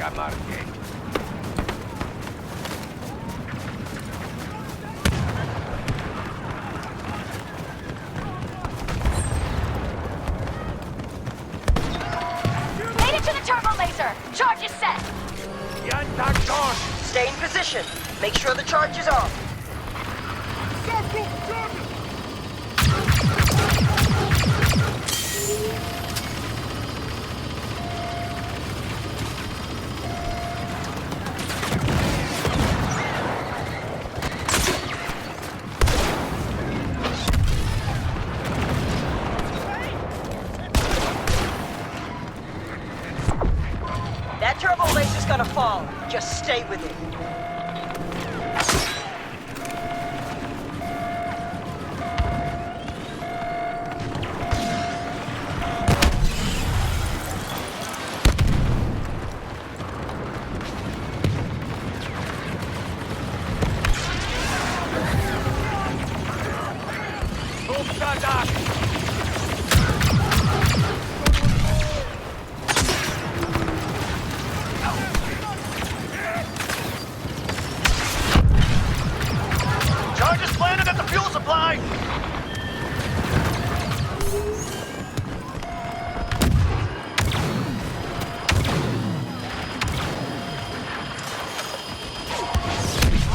got out of the game. Made it to the turbo laser. Charge is set. Stay in position. Make sure the charge is on. That turbo laser's gonna fall. Just stay with it. Charges landed at the fuel supply!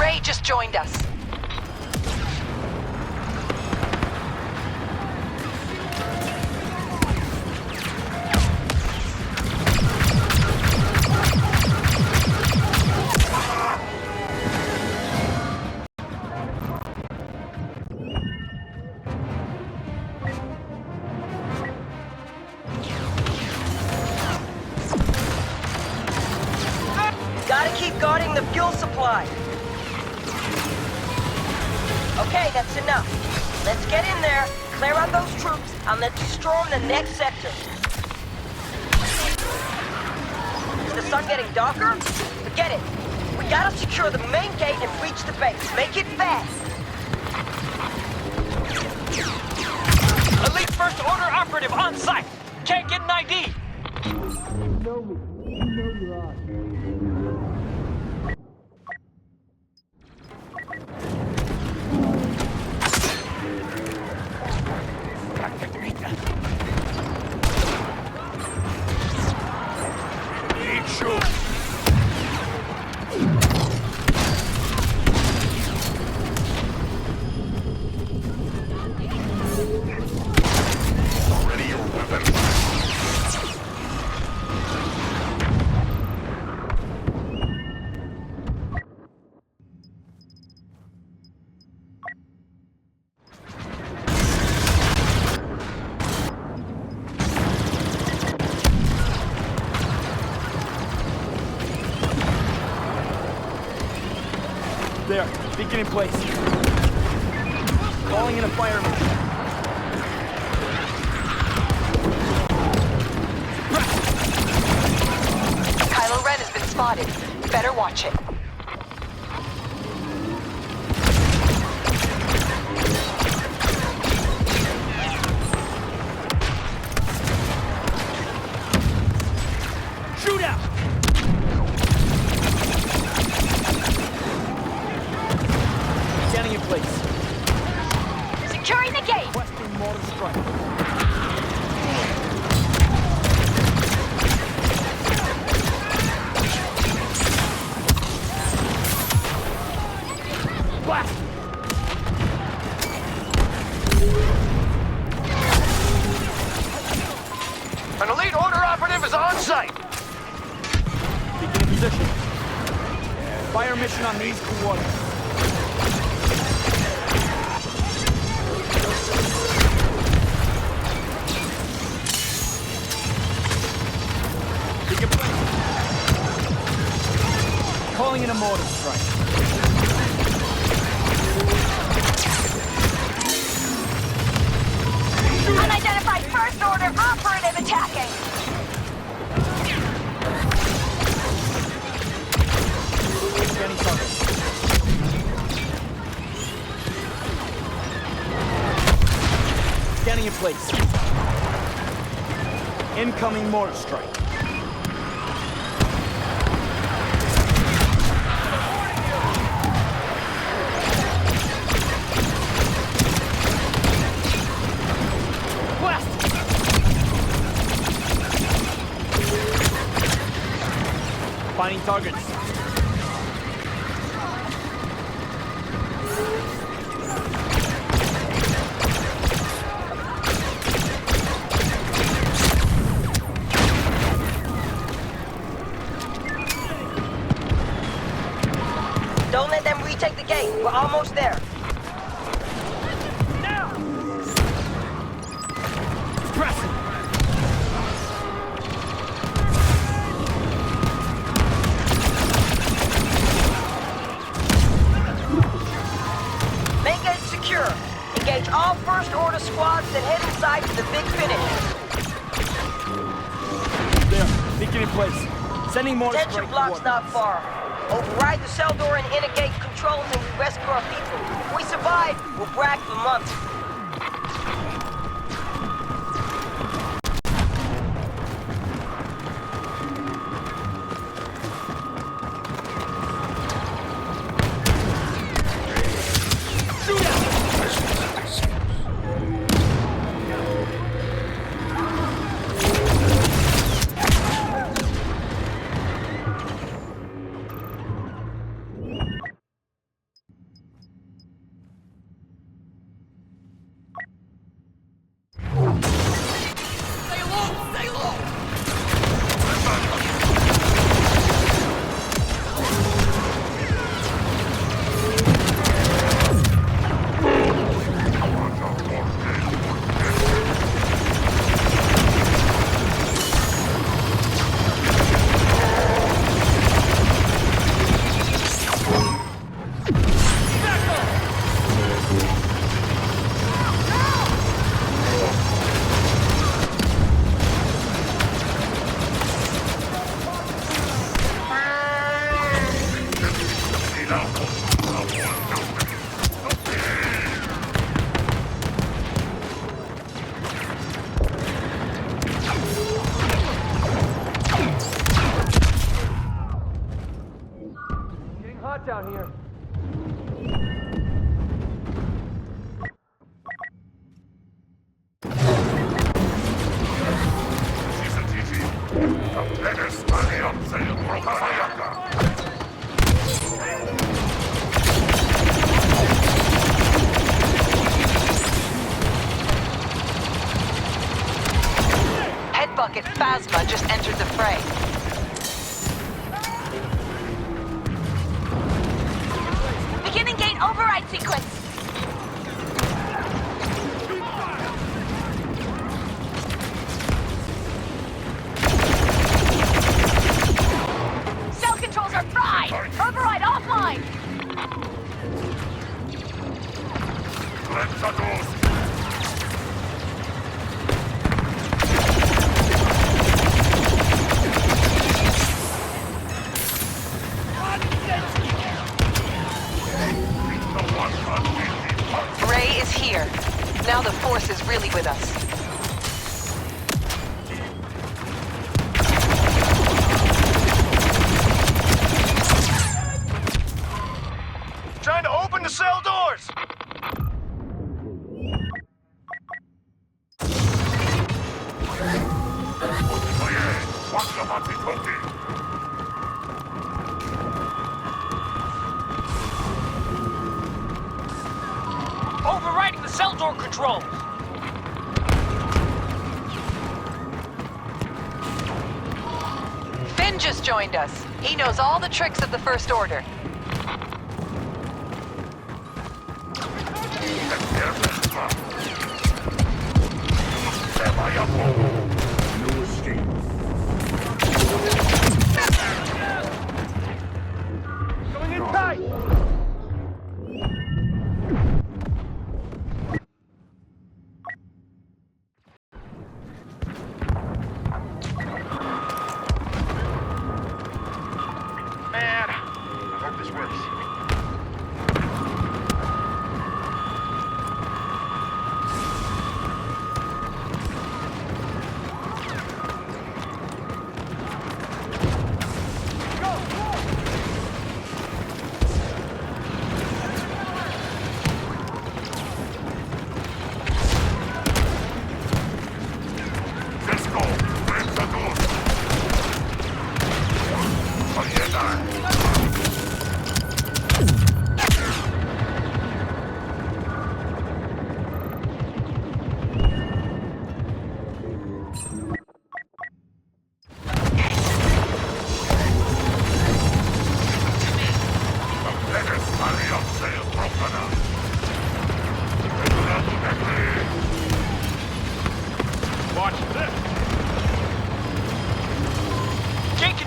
Ray just joined us. Gotta keep guarding the fuel supply. Okay, that's enough. Let's get in there, clear out those troops, and let's storm the next sector. Is the sun getting darker? Forget it. We gotta secure the main gate and reach the base. Make it fast. Elite First Order operative on site. Can't get an ID. Ready your weapon. There, beacon in place. Calling in a fireman. Kylo Ren has been spotted. Better watch it. Shoot out! Scanning in place. Securing the gate. Western mortar strike. Blast! An elite order operative is on site! Beacon in position. Fire mission on these coordinates. Beacon placed. Calling in a mortar strike. Unidentified First Order operative attacking. Scanning target. Scanning in place. Incoming mortar strike. Finding targets. Don't let them retake the gate. We're almost there. Now! Pressing! Main gate secure. Engage all First Order squads that head inside to the big finish. There, beacon in place. Sending more Detention block's not far. Override the cell door and inner-gate controls and we rescue our people. If we survive, we'll brag for months. Hot down here. Head bucket Phasma just entered the fray. Beginning gate override sequence. Cell controls are fried. Override offline. Ray is here. Now the Force is really with us. Trying to open the cell doors! Overriding the cell door controls! Finn just joined us. He knows all the tricks of the First Order. No escape. Going in tight! Man, I hope this works.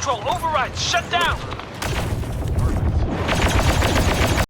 control override. Shut down.